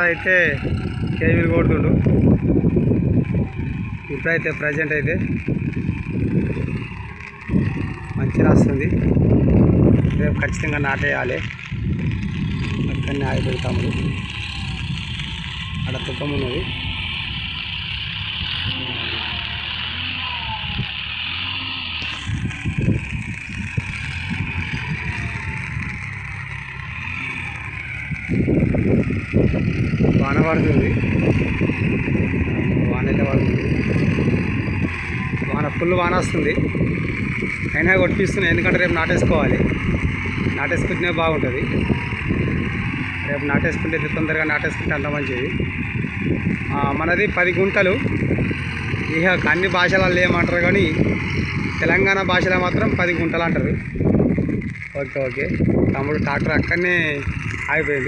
అయితే కేవీలు కొడుతుండు. ఇప్పుడైతే ప్రజెంట్ అయితే మంచి రాస్తుంది. రేపు ఖచ్చితంగా నాటేయాలి. అక్కడనే ఆగిపోతాము. అక్కడ తుప్పం ఉన్నది. వాన పడుతుంది. వాన అయితే పడుతుంది. ఫుల్ వాన వస్తుంది. అయినా కొట్టిస్తున్నాయి, ఎందుకంటే రేపు నాటేసుకోవాలి. నాటేసుకుంటేనే బాగుంటుంది. రేపు నాటేసుకుంటే తొందరగా నాటేసుకుంటే అంత మంచిది. మనది 10 గుంటలు. ఇక అన్ని భాషలలో ఏమంటారు కానీ తెలంగాణ భాషలో మాత్రం 10 గుంటలు అంటారు. ఓకే తమ్ముడు ట్రాక్టర్ అక్కడనే ఆగిపోయింది.